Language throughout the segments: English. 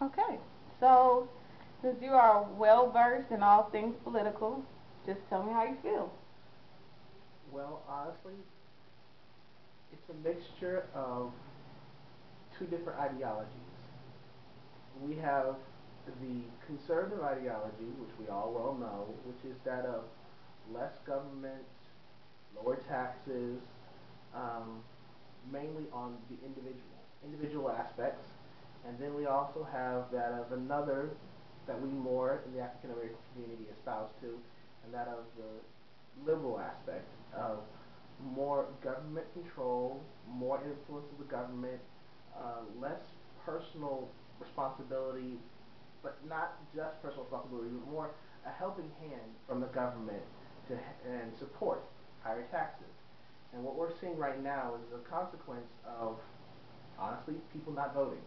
Okay, so since you are well versed in all things political, just tell me how you feel. Well, honestly, it's a mixture of two different ideologies. We have the conservative ideology, which we all well know, which is that of less government, lower taxes, um, mainly on the individual aspects. And then we also have that of another that we more in the African American community espouse to, and that of the liberal aspect of more government control, more influence of the government, less personal responsibility, but not just personal responsibility, but more a helping hand from the government to and support higher taxes. And what we're seeing right now is a consequence of, honestly, people not voting.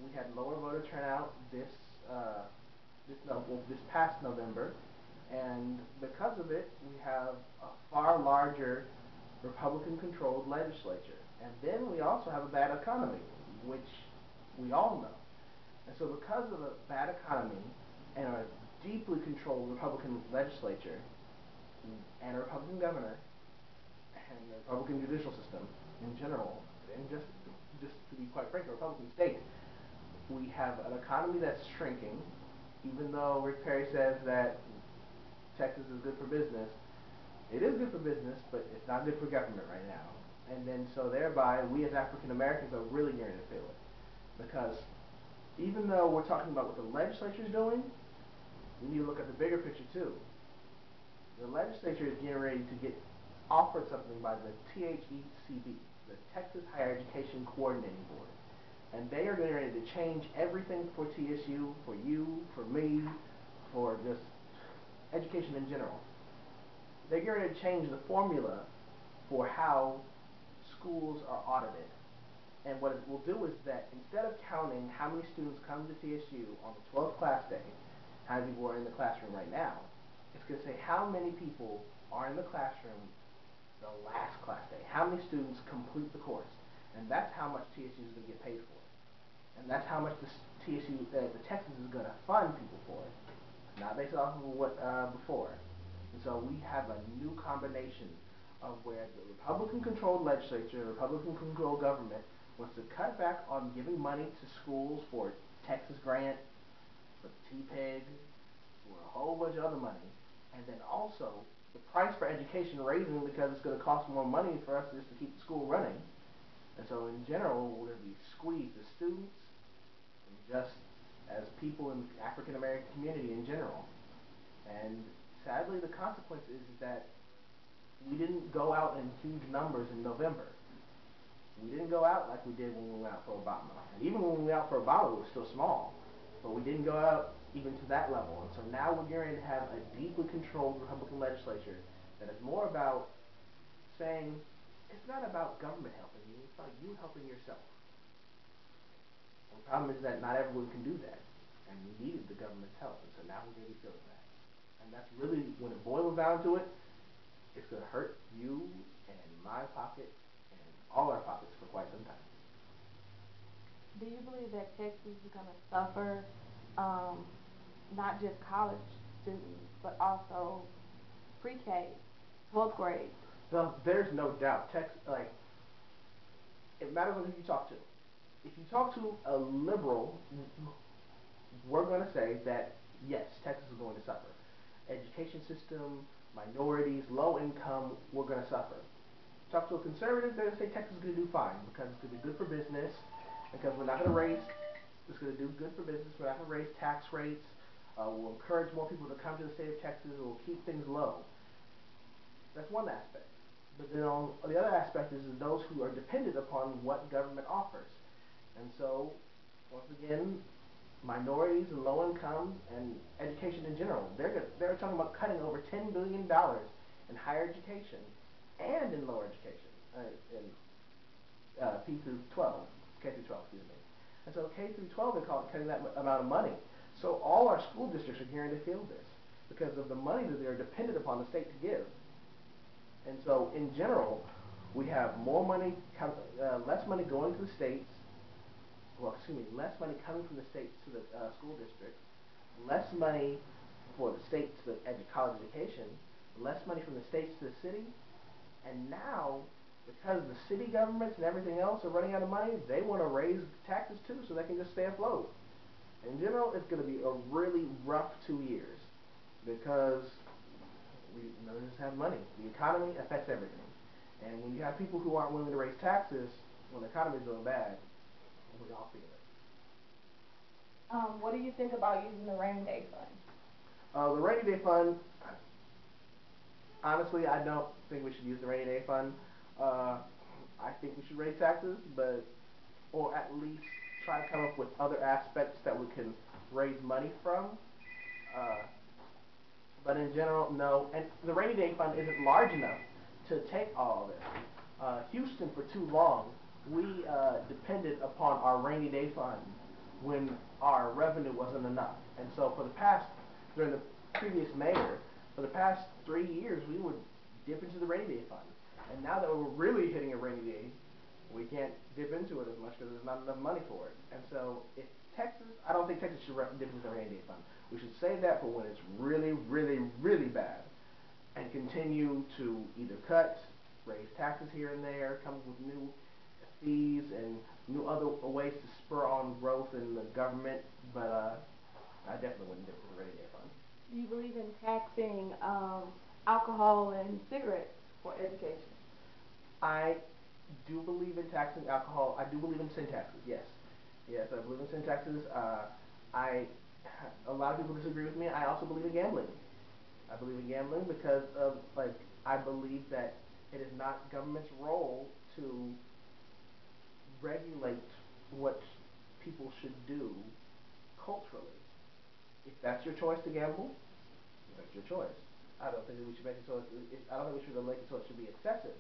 We had lower voter turnout this past November, and because of it, we have a far larger Republican-controlled legislature. And then we also have a bad economy, which we all know. And so because of a bad economy and a deeply controlled Republican legislature and a Republican governor and the Republican judicial system in general, and just to be quite frank, a Republican state, we have an economy that's shrinking, even though Rick Perry says that Texas is good for business. It is good for business, but it's not good for government right now. And then so thereby, we as African Americans are really going to feel it. Because even though we're talking about what the legislature is doing, we need to look at the bigger picture too. The legislature is getting ready to get offered something by the THECB, the Texas Higher Education Coordinating Board. And they are getting ready to change everything for TSU, for you, for me, for just education in general. They're getting ready to change the formula for how schools are audited. And what it will do is that instead of counting how many students come to TSU on the 12th class day, how many people are in the classroom right now, it's going to say how many people are in the classroom the last class day, how many students complete the course. And that's how much TSU is going to get paid for. And that's how much the Texas is going to fund people for it. Not based off of what before. And so we have a new combination of where the Republican-controlled legislature, the Republican-controlled government wants to cut back on giving money to schools for Texas Grant, for TPEG, for a whole bunch of other money, and then also the price for education raising because it's going to cost more money for us just to keep the school running. And so in general, we're going to be squeezed as students and just as people in the African American community in general. And sadly, the consequence is that we didn't go out in huge numbers in November. We didn't go out like we did when we went out for Obama. And even when we went out for Obama, it was still small. But we didn't go out even to that level. And so now we're going to have a deeply controlled Republican legislature that is more about saying it's not about government helping you, it's about you helping yourself. And the problem is that not everyone can do that. And we needed the government's help. And so now we're going to be feeling that. And that's really, when it boils down to it, it's going to hurt you and my pocket and all our pockets for quite some time. Do you believe that Texas is going to suffer, um, not just college students, but also pre-K, 12th grade? So there's no doubt. It matters on who you talk to. If you talk to a liberal, we're going to say that yes, Texas is going to suffer. Education system, minorities, low income, we're going to suffer. Talk to a conservative, they're going to say Texas is going to do fine because it's going to be good for business, because we're not going to raise, it's going to do good for business, we're not going to raise tax rates, we'll encourage more people to come to the state of Texas, we'll keep things low. That's one aspect. But then on the other aspect is those who are dependent upon what government offers. And so, once again, minorities and low income and education in general, they're talking about cutting over $10 billion in higher education and in lower education, in P through 12, K through 12, excuse me. And so K through 12, they call it cutting that amount of money. So all our school districts are gearing to feel this because of the money that they're dependent upon the state to give. And so in general, we have more money, less money going to the states, well, less money coming from the states to the school districts, less money for the state to the college education, less money from the states to the city, and now, because the city governments and everything else are running out of money, they want to raise taxes too so they can just stay afloat. In general, it's going to be a really rough 2 years because we none of us have money. The economy affects everything. And when you have people who aren't willing to raise taxes when the economy is doing bad, we all feel it. What do you think about using the rainy day fund? The rainy day fund, honestly, I don't think we should use the rainy day fund. Uh, I think we should raise taxes, but or at least try to come up with other aspects that we can raise money from. Uh, but in general, no. And the rainy day fund isn't large enough to take all of it. Houston, for too long, we depended upon our rainy day fund when our revenue wasn't enough. And so during the previous mayor, for the past 3 years, we would dip into the rainy day fund. And now that we're really hitting a rainy day, we can't dip into it as much because there's not enough money for it. And so I don't think Texas should dip into the rainy day fund. We should save that for when it's really, really, really bad and continue to either cut, raise taxes here and there, come up with new fees and new other ways to spur on growth in the government. But I definitely wouldn't dip into the rainy day fund. Do you believe in taxing alcohol and cigarettes for education? I do believe in taxing alcohol. I do believe in sin taxes. Yes, yes, I believe in sin taxes. I a lot of people disagree with me. I also believe in gambling. I believe in gambling because of I believe that it is not government's role to regulate what people should do culturally. If that's your choice to gamble, that's your choice. I don't think that we should make it so. I don't think we should make it so it should be excessive.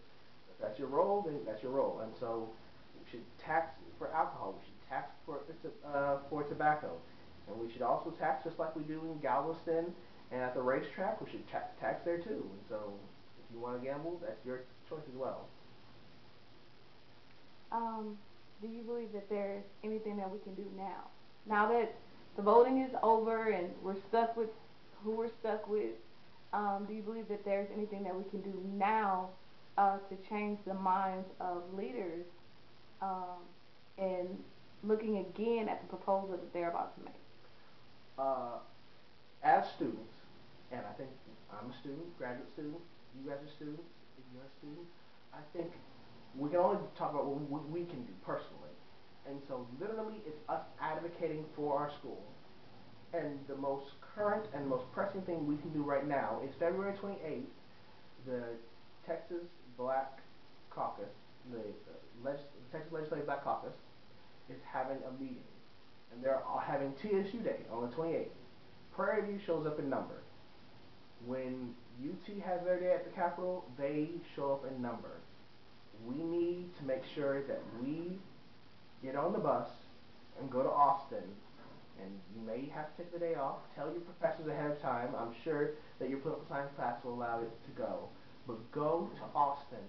If that's your role, then that's your role. And so we should tax for alcohol. We should tax for tobacco, and we should also tax just like we do in Galveston and at the racetrack. We should tax there too. And so if you want to gamble, that's your choice as well. Do you believe that there's anything that we can do now? Now that the voting is over and we're stuck with who we're stuck with, do you believe that there's anything that we can do now to change the minds of leaders um, and looking again at the proposal that they're about to make? Uh, as students, and I think I'm a student, graduate student, you guys are students, if you're a student, I think we can only talk about what we can do personally. And so literally it's us advocating for our school. And the most current and most pressing thing we can do right now is February 28th, the Texas Black Caucus, the Texas Legislative Black Caucus is having a meeting. And they're all having TSU Day on the 28th. Prairie View shows up in number. When UT has their day at the Capitol, they show up in number. We need to make sure that we get on the bus and go to Austin. And you may have to take the day off. Tell your professors ahead of time. I'm sure that your political science class will allow it to go. But go to Austin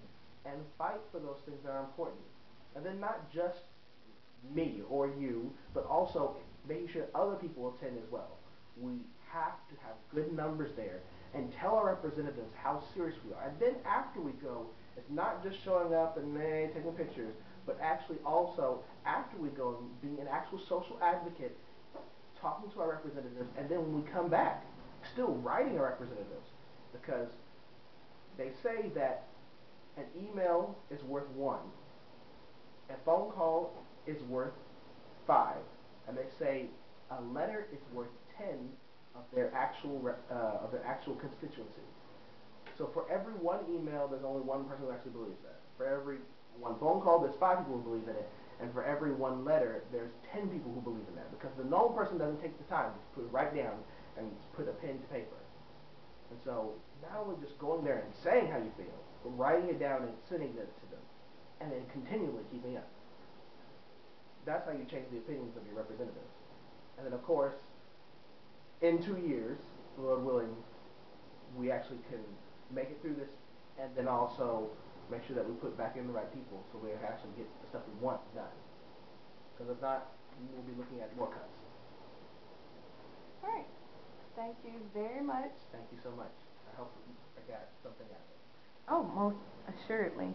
and fight for those things that are important. And then not just me or you, but also making sure other people attend as well. We have to have good numbers there and tell our representatives how serious we are. And then after we go, it's not just showing up and taking pictures, but actually also after we go and being an actual social advocate, talking to our representatives, and then when we come back, still writing our representatives. Because they say that an email is worth one, a phone call is worth five, and they say a letter is worth 10 of their actual constituency. So for every one email, there's only one person who actually believes that. For every one phone call, there's 5 people who believe in it, and for every one letter, there's 10 people who believe in that. Because the normal person doesn't take the time to write down and put a pen to paper. And so not only just going there and saying how you feel, but writing it down and sending it to them, and then continually keeping up. That's how you change the opinions of your representatives. And then, of course, in 2 years, Lord willing, we actually can make it through this, and then also make sure that we put back in the right people so we actually get the stuff we want done. Because if not, we'll be looking at more cuts. All right. Thank you very much. Thank you so much. I hope I got something out of it. Oh, most assuredly.